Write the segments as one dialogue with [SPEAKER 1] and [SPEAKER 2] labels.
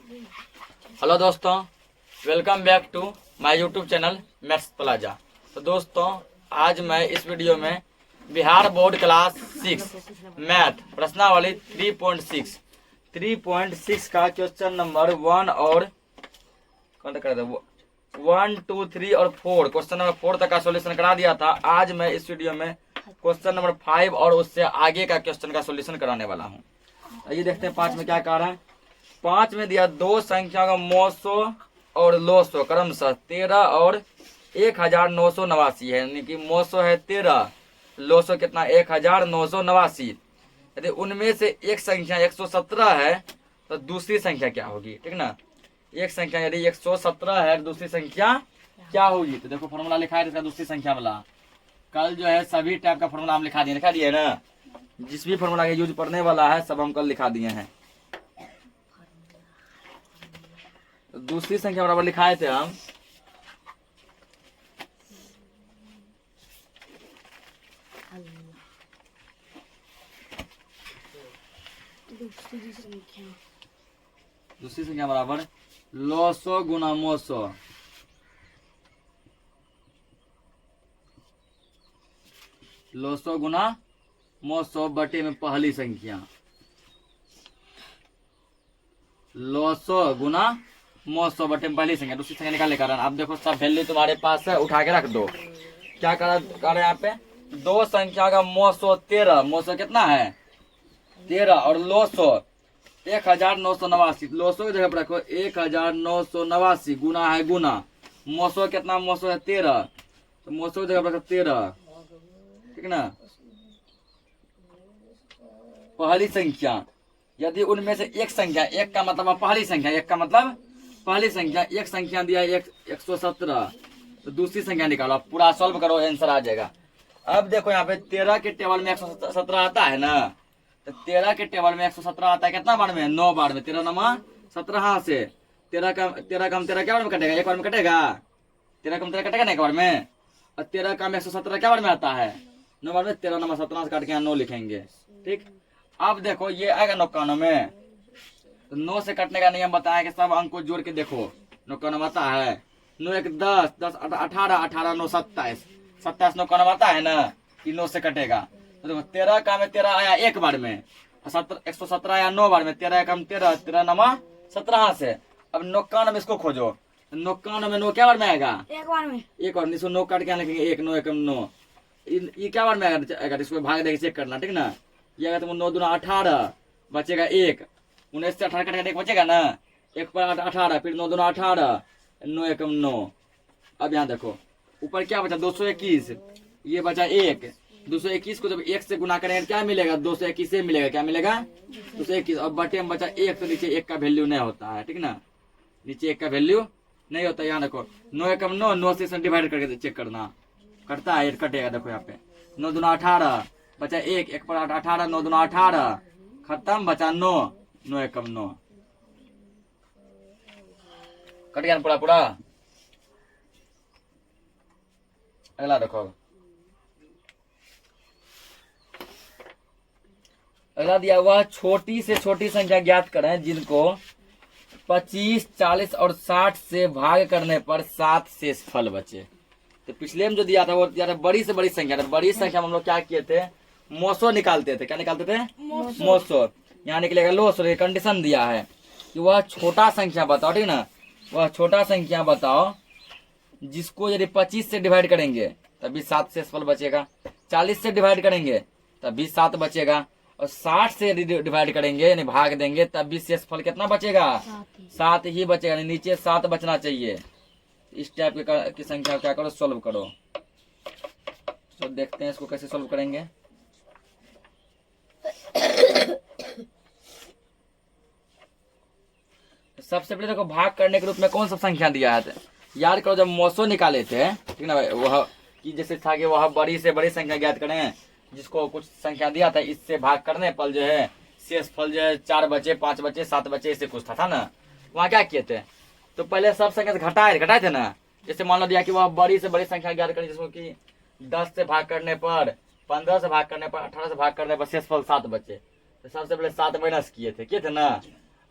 [SPEAKER 1] Hello दोस्तों, welcome back to my YouTube channel Maths Plaza. तो दोस्तों, आज मैं इस वीडियो में बिहार बोर्ड क्लास 6 मैथ प्रश्नावली 3.6 का क्वेश्चन नंबर 1 और 1, 2, 3 और 4 क्वेश्चन नंबर 4 तक का सॉल्यूशन करा दिया था। आज मैं इस वीडियो में क्वेश्चन नंबर 5 और उससे आगे का क्वेश्चन का सॉल्यूशन कराने वाला हूँ। आइए देखते हैं 5 में क्या कह रहा है। 5 में दिया दो संख्या का मोसो और लोसो क्रमशः 13 और 1989 है, यानी कि मोसो है 13, लोसो कितना 1989। यदि उनमें से एक संख्या 117 है तो दूसरी संख्या क्या होगी, ठीक ना। एक संख्या यदि 117 है दूसरी संख्या क्या होगी, तो देखो फॉर्मूला लिखा है इसका दूसरी संख्या वाला। कल जो है सभी टाइप का फॉर्मूला हम लिखा दिए ना, जिस भी फॉर्मूला का यूज पढ़ने वाला है सब हम कल लिखा दिए हैं। तो दूसरी संख्या बराबर लिखाए थे हम दूसरी संख्या बराबर लोसो गुना मोसो, लोसो गुना मोसो बटे में पहली संख्या, लोसो गुना मोसो बटे में पहली संख्या। दूसरी संख्या निकालने का अब देखो सब वैल्यू तुम्हारे पास है, उठा के रख दो। क्या कर रहे हैं यहाँ पे, दो संख्या का मोसो 13, मोसो कितना है 13 और लोसो 1989, लोसो की जगह पर रखो 1989 गुना है गुना, मोसो कितना मोसो है 13, तो मोसो की जगह पर रखो 13, ठीक ना। पहली संख्या यदि उनमें से एक संख्या, एक का मतलब पहली संख्या, एक का मतलब पहली संख्या, एक संख्या दिया 117, तो दूसरी संख्या निकालो, पूरा सॉल्व करो, आंसर आ जाएगा। अब देखो यहाँ पे 13 के टेबल में 117 आता है ना, तो 13 के टेबल में 117 आता है कितना बार में, 9 बार में। 13 नमा 17 से 13 का हम 13 क्या बार में कटेगा, एक बार में कटेगा, 13 का 13 कटेगा ना एक बार में, और 13 का 117 क्या बार में आता है 9 बार में। 13 नमा 17 से काट के यहाँ 9 लिखेंगे, ठीक। अब देखो ये आएगा 99 में, तो 9 से कटने का नियम बताया कि सब अंक को जोड़ के देखो, 99 आता है, 9 1 10, 10 18, 18 9 27, 27 99 आता है ना, कि 9 से कटेगा। तो देखो 13 का में 13 आया एक बार में, 117 आया 9 बार में, 13 का 13, 13 नमा 17 से। अब 99 में इसको खोजो, 99 में 9 क्या बार में आएगा, एक बार में, एक बार। इसको 9 काट के लिखेंगे 1 9 1 9, ये क्या बार में आएगा, इसको भाग देके चेक करना, ठीक ना। ये अगर तुम 9 दूना 18 बचेगा 1, 19 से 18 कटेगा 1 बचेगा ना, 1 पर 18, फिर 9 दूना 18, 9 1 9। अब यहाँ देखो ऊपर क्या बचा 221, ये बचा 1, 221 को जब 1 से गुना करेंगे क्या मिलेगा, 221 से मिलेगा, क्या मिलेगा 221। और बटे में बचा 1, तो नीचे 1 का वैल्यू नहीं होता है, ठीक ना, नीचे 1 का वैल्यू नहीं होता। यहाँ देखो 9 1 9, 9 से डिवाइड करके चेक करना, कटता है, कटेगा। देखो यहाँ पे 9 दूना 18 बचा 1, 1 पर 18, 9 दूना 18 खत्म, बचा 9, 9 1 9, कट गया पूरा पूरा। अगला देखो, अगला दिया हुआ छोटी से छोटी संख्या ज्ञात करें जिनको 25, 40 और 60 से भाग करने पर 7 शेष फल बचे। तो पिछले में जो दिया था वो दिया था बड़ी से बड़ी संख्या, था बड़ी संख्या में हम लोग क्या किए थे, मोसो निकालते थे। क्या निकालते थे, मोसो। यहाँ निकलेगा लोसो। कंडीशन दिया है कि वह छोटा संख्या बताओ, ठीक ना, वह छोटा संख्या बताओ जिसको यदि 25 से डिवाइड करेंगे तभी 7 शेषफल बचेगा, 40 से डिवाइड करेंगे तभी 7 बचेगा, और 60 से यदि डिवाइड करेंगे यानी भाग देंगे तब भी शेषफल कितना बचेगा, 7 ही बचेगा, नीचे 7 बचना चाहिए। इस टाइप की संख्या क्या करो, सोल्व करो। तो देखते हैं इसको कैसे सोल्व करेंगे। सबसे पहले देखो भाग करने के रूप में कौन सा संख्या दिया है, याद करो जब मोसो निकाले थे, ठीक ना, वह कि जैसे था कि वह बड़ी से बड़ी संख्या ज्ञात करें जिसको कुछ संख्या दिया था, इससे भाग करने पर जो है शेष फल जो है 4 बचे 5 बचे 7 बचे इससे कुछ था ना। वहाँ क्या किए थे, तो पहले सब संख्या से घटाए थे ना। जैसे मान लो दिया कि वह बड़ी से बड़ी संख्या ज्ञात करें जिसको कि 10 से भाग करने पर, 15 से भाग करने पर, 18 से भाग करने पर शेषफल 7 बचे। तो सबसे पहले 7 माइनस किए थे ना,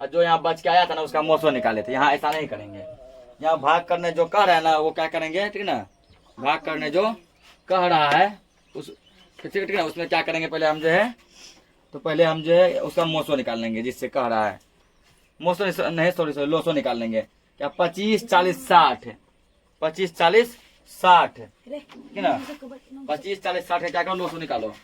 [SPEAKER 1] और जो यहाँ बच के आया था ना उसका मोसो निकाले थे। यहाँ ऐसा नहीं करेंगे। यहाँ भाग करने जो कह रहा है ना वो क्या करेंगे, ठीक ना, भाग करने जो कह रहा है उस ठीक ना, उसमें क्या करेंगे, पहले हम जो है तो पहले हम जो है उसका मोसो निकाल लेंगे जिससे कह रहा है। मोसो नहीं, सॉरी लोसो निकाल लेंगे। क्या 25 40 60, 25 40 60, ठीक ना, 25 40 60 क्या करो, लोसो निकालो।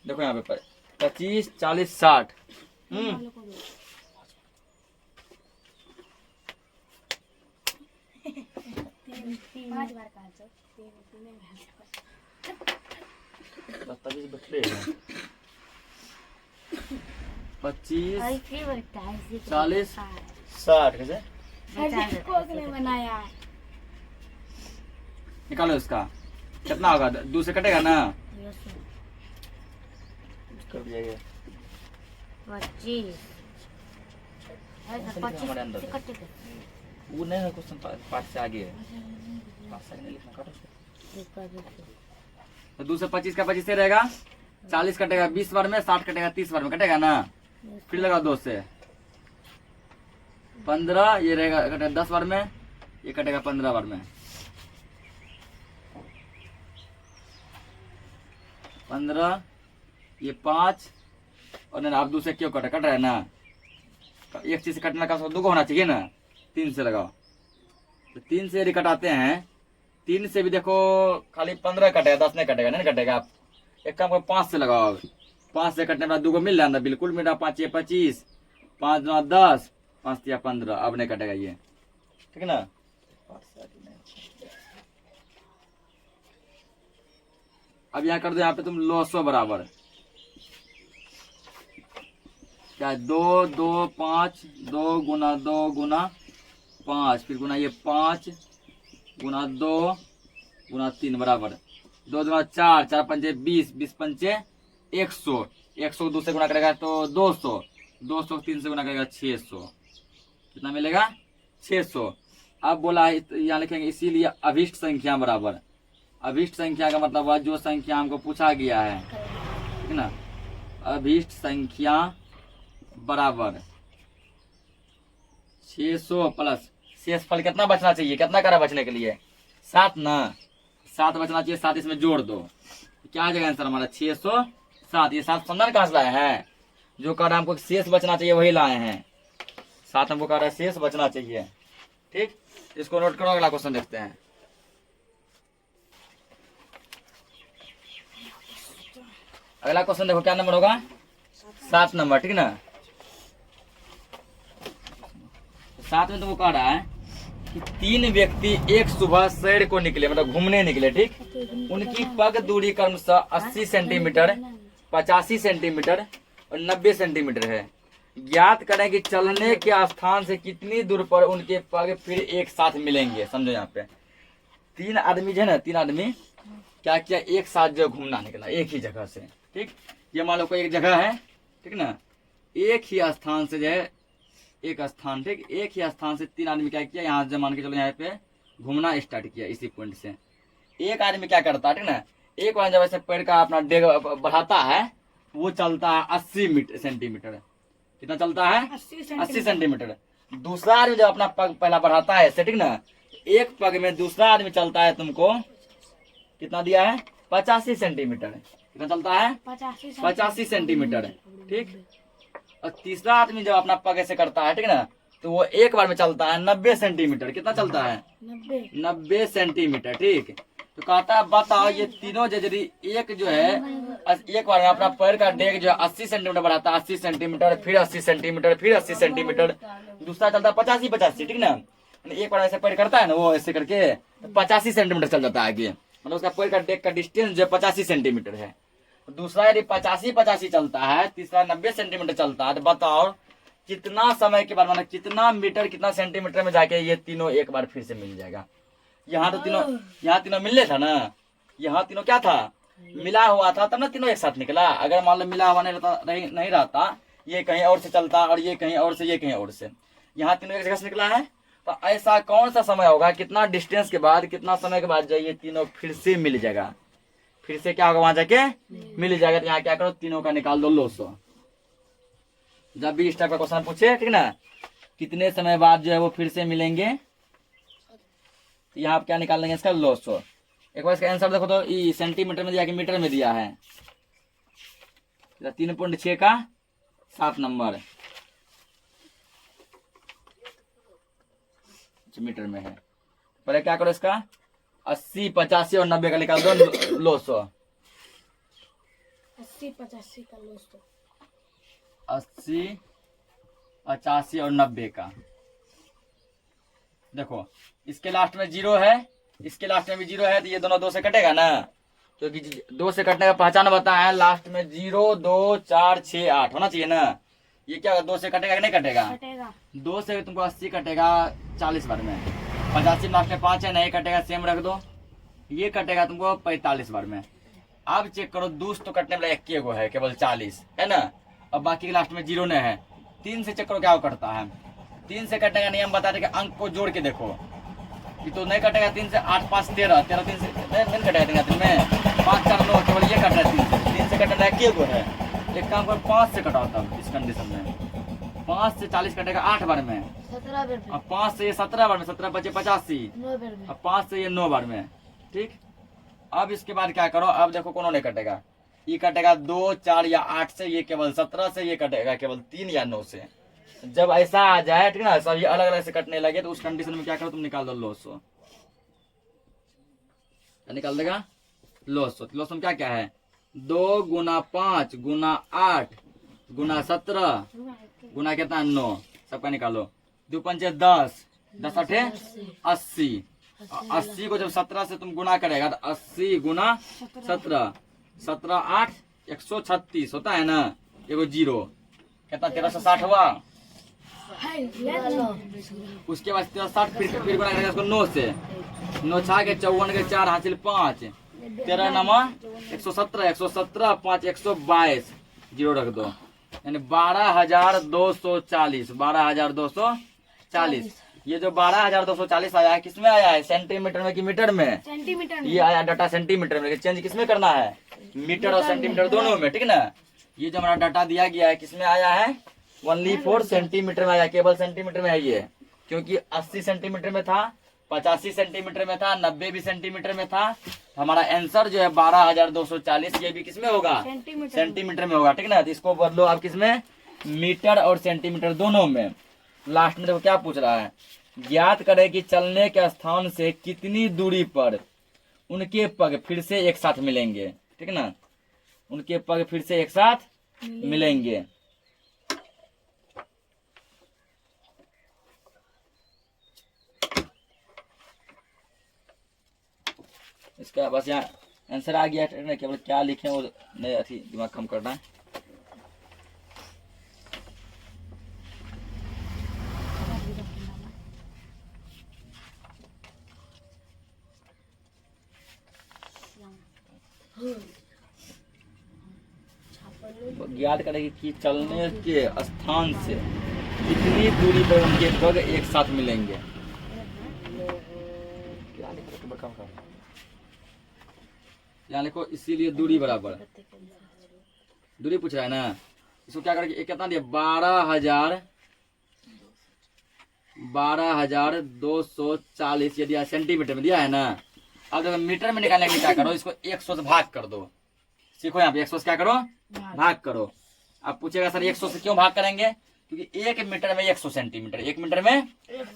[SPEAKER 1] देखो यहाँ पे 25 40 60। पच्चीस 40 60 कैसे
[SPEAKER 2] बनाया
[SPEAKER 1] निकालो इसका कितना होगा, 2 से कटेगा ना, कर दिया ये
[SPEAKER 2] 25
[SPEAKER 1] हमारे अंदर
[SPEAKER 2] से कटे थे।
[SPEAKER 1] वो नहीं है, क्वेश्चन पार्ट से आगे है, पार्ट से नहीं लिखना, काटो उसको। तो 2 से 25 का 25 से रहेगा, 40 कटेगा 20 बार में, 60 कटेगा 30 बार में, कटेगा ना। फिर लगा 2 से 15, ये रहेगा कटेगा 10 बार में, ये कटेगा 15 बार में, 15, ये 5 और ना आप 2 से क्यों कट रहा है ना, एक चीज से कटने का 2 को होना चाहिए ना, 3 से लगाओ। तो 3 से यदि कटाते हैं, 3 से भी देखो खाली 15 कटेगा, 10 नहीं कटेगा, नहीं कटेगा। आप एक काम करो 5 से लगाओ, 5 से कटने के बाद 2 को मिल जाता, बिल्कुल मेरा 5 या 25, 5 9 10, 5 या 15, अब नहीं कटेगा ये, ठीक है ना। अब यहाँ कर दो, यहाँ पे तुम लोसो बराबर क्या 2 2 5, 2 गुना 2 गुना 5, फिर गुना ये 5 गुना 2 गुना 3 बराबर 2 गुना 4, 4 पंचे 20, 20 पंचे 100, 100 को 2 से गुना करेगा तो 200, 200 को 3 से गुना करेगा 600, कितना मिलेगा 600। अब बोला यहाँ लिखेंगे इसीलिए अभिष्ट संख्या बराबर, अभिष्ट संख्या का मतलब है जो संख्या हमको पूछा गया है, ठीक है ना, अभिष्ट संख्या बराबर 600 प्लस शेष फल कितना बचना चाहिए, कितना करा बचने के लिए 7 ना, 7 बचना चाहिए, 7 इसमें जोड़ दो, क्या आ जाएगा आंसर हमारा 607। ये 7 समझा कहाँ से लाए हैं, जो कह रहा है हमको शेष बचना चाहिए वही लाए हैं, 7 हमको कह रहा है शेष बचना चाहिए, ठीक। इसको नोट करो, अगला क्वेश्चन देखते हैं। अगला क्वेश्चन देखो क्या नंबर होगा, 7 नंबर, ठीक ना। 7 में तुमको कह रहा है कि 3 व्यक्ति एक सुबह सैर को निकले, मतलब घूमने निकले, ठीक। उनकी पग दूरी क्रमशः 80 सेंटीमीटर, 85 सेंटीमीटर और 90 सेंटीमीटर है। ज्ञात करें कि चलने के स्थान से कितनी दूर पर उनके पग फिर एक साथ मिलेंगे। समझो यहाँ पे 3 आदमी जो है ना, 3 आदमी क्या किया, एक साथ जो घूमना निकला एक ही जगह से, ठीक। ये मान लो कोई एक जगह है, ठीक ना, एक ही स्थान से जो है, एक स्थान, ठीक, एक ही स्थान से 3 आदमी क्या किया, यहाँ से मान के चलो यहाँ पे घूमना स्टार्ट किया इसी पॉइंट से। एक आदमी क्या करता है, ठीक ना, एक बार जब ऐसे पैर का अपना डेग बढ़ाता है, वो चलता है 80 सेंटीमीटर, कितना चलता है 80 सेंटीमीटर। दूसरा आदमी जब अपना पग पहला बढ़ाता है ऐसे, ठीक ना, एक पग में दूसरा आदमी चलता है, तुमको कितना दिया है 85 सेंटीमीटर, कितना चलता है 85 सेंटीमीटर, ठीक। और तीसरा आदमी जब अपना पग ऐसे करता है, ठीक ना, तो वो एक बार में चलता है 90 सेंटीमीटर, कितना चलता है 90 सेंटीमीटर, ठीक। तो कहता है बताओ ये तीनों यदि एक जो है एक बार में अपना पैर का डेग जो है 80 सेंटीमीटर बढ़ाता है, 80 सेंटीमीटर, फिर 80 सेंटीमीटर, फिर 80 सेंटीमीटर, दूसरा चलता है 85, ठीक ना, एक बार ऐसे पैर करता है ना वो ऐसे करके 85 सेंटीमीटर चल जाता है आगे, मतलब उसका पैर का डेग का डिस्टेंस जो 85 सेंटीमीटर है। दूसरा यदि 85 चलता है, तीसरा 90 सेंटीमीटर चलता है, तो बताओ कितना समय के बाद, मतलब कितना मीटर कितना सेंटीमीटर में जाके ये तीनों एक बार फिर से मिल जाएगा। यहाँ तो तीनों, यहाँ तीनों मिलने था ना, यहाँ तीनों क्या था मिला हुआ था, तब ना तीनों एक साथ निकला। अगर मान लो मिला हुआ नहीं रहता, ये कहीं और से चलता और ये कहीं और से, ये कहीं और से, यहाँ तीनों एक जगह से निकला है। तो ऐसा कौन सा समय होगा, कितना डिस्टेंस के बाद, कितना समय के बाद जो ये तीनों फिर से मिल जाएगा, फिर से क्या होगा वहां जाके मिल जाएगा। तो यहाँ क्या करो, तीनों का निकाल दो लोसो। जब भी इस टाइप का क्वेश्चन पूछे, ठीक ना, कितने समय बाद जो है वो फिर से मिलेंगे, तो यहाँ आप क्या निकाल लेंगे, इसका लोसो। एक बार इसका आंसर देखो तो ये सेंटीमीटर में दिया कि मीटर में दिया है। 3.6 का 7 नंबर मीटर में है। पहले क्या करो, इसका 80, 85 और 90 का निकाल दो लोसो।
[SPEAKER 2] 80, 85 का लोस तो
[SPEAKER 1] 80, 85 और 90 का। देखो इसके लास्ट में 0 है, इसके लास्ट में भी 0 है, तो ये दोनों 2 से कटेगा ना, क्योंकि 2 से कटने का पहचान बताया है। लास्ट में 0, 2, 4, 6, 8 होना चाहिए ना। ये क्या 2 से कटेगा कि नहीं कटेगा?
[SPEAKER 2] कटेगा।
[SPEAKER 1] 2 से तुमको 80 कटेगा 40 बार में, 85 लास्ट में 5 है, नहीं कटेगा, सेम रख दो। ये कटेगा तुमको 45 बार में। अब चेक करो, 2 तो कटने वाला 1 गो है, केवल 40 है ना, अब बाकी के लास्ट में 0 ने है। 3 से चेक करो क्या कटता है। 3 से कटेगा नियम बता दे कि अंक को जोड़ के देखो, ये तो नहीं कटेगा। 3 से 8, 5, 13, 13 3 से नहीं कटेगा 3 में, 5, 4, 9, केवल ये कट रहा है। 3 से कटना 1 गो है। एक काम कर, 5 से कटाओ तब इस कंडीशन में। 5 से 40 कटेगा 8 बार में,
[SPEAKER 2] 17 बार
[SPEAKER 1] अब 5 से ये 17 बार में, 17 बचे 85,
[SPEAKER 2] 9 बार में।
[SPEAKER 1] अब 5 से ये 9 बार में। ठीक, अब इसके बाद क्या करो, अब देखो कौन नहीं कटेगा। ये कटेगा 2, 4 या 8 से, ये केवल 17 से, ये कटेगा केवल 3 या 9 से। जब ऐसा आ जाए, ठीक ना, सब ये अलग अलग से कटने लगे, तो उस कंडीशन में क्या करो, तुम निकाल दो लोसो। निकाल देगा लोसो। लोसो में क्या क्या है, 2 गुना 5 गुना 8 गुना 17 गुना कितना 9, सबका निकालो। 2 पंचे 10, 10 अठे 80। 80 को जब 17 से तुम गुना करेगा तो 80 गुना 17, 17 8 136 होता है ना, एगो 0 कितना 1360 हुआ। उसके बाद 1360 फिर गुना करेगा इसको 9 से, 9 छा के 54 के 4 हासिल 5, 13 नमा 117, 117 5 122, 0 रख दो, यानी 12,240, 12,240। ये जो 12,240 आया है, किसमें आया है, सेंटीमीटर में कि मीटर में?
[SPEAKER 2] सेंटीमीटर में।
[SPEAKER 1] ये आया डाटा सेंटीमीटर में, चेंज किसमें करना है, मीटर और सेंटीमीटर दोनों में, ठीक ना। ये जो हमारा डाटा दिया गया है किसमें आया है, ओनली 4 सेंटीमीटर में आया, केवल सेंटीमीटर में है ये, क्योंकि 80 सेंटीमीटर में था, 85 सेंटीमीटर में था, 90 भी सेंटीमीटर में था। हमारा आंसर जो है 12,240, ये भी किसमें होगा, सेंटीमीटर में होगा, ठीक ना। तो इसको बदलो आप किसमें, मीटर और सेंटीमीटर दोनों में। लास्ट में देखो क्या पूछ रहा है, ज्ञात करें कि चलने के स्थान से कितनी दूरी पर उनके पग फिर से एक साथ मिलेंगे, ठीक ना, उनके पग फिर से एक साथ मिलेंगे। इसका बस यहाँ आंसर आ गया, केवल क्या लिखे वो नहीं, अथी दिमाग कम करना है। तो ज्ञात करेगी कि चलने के स्थान से कितनी दूरी पर उनके पग एक साथ मिलेंगे। यहाँ लिखो, इसीलिए दूरी बराबर, दूरी पूछ रहा है ना, इसको क्या करेंगे, कितना दिया 12,240, ये दिया सेंटीमीटर में दिया है ना। अब जब मीटर में निकालने के लिए क्या करो, इसको 100 से भाग कर दो। सीखो यहाँ पे 100 से क्या करो, भाग करो। अब पूछेगा सर 100 से क्यों भाग करेंगे, क्योंकि 1 मीटर में 100 सेंटीमीटर, 1 मीटर में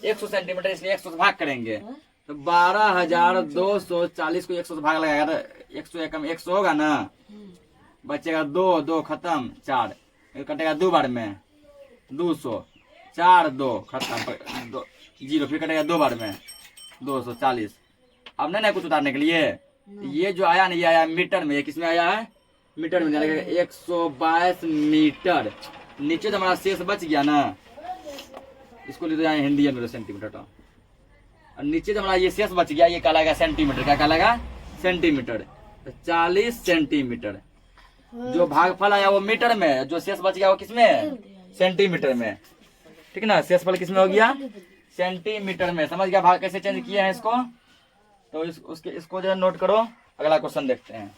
[SPEAKER 1] 100 सेंटीमीटर, इसलिए 100 से भाग करेंगे। तो 12,240 को 100 से भाग लगाएगा तो 100 एकम 100 होगा ना, बचेगा 2, 2 खत्म, 4 कटेगा 2 बार में, 200, 4 2 खत्म, 0 फिर कटेगा 2 बार में, 240। अब नहीं ना कुछ उतारने के लिए, ये जो आया ना, ये आया मीटर में, ये किस में आया है, मीटर में, 122 मीटर। नीचे तो हमारा शेष बच गया ना, इसको ले तो जाए हिंदी में सेंटीमीटर तो, और नीचे जो हमारा ये शेष बच गया, ये कहलाएगा सेंटीमीटर। क्या कहलाएगा, सेंटीमीटर। तो 40 सेंटीमीटर। जो भागफल आया वो मीटर में, जो शेष बच गया वो किसमें, सेंटीमीटर में, ठीक ना। शेषफल किसमें हो गया, सेंटीमीटर में। समझ गया भाग कैसे चेंज किया है इसको। तो इसको जो है नोट करो, अगला क्वेश्चन देखते हैं।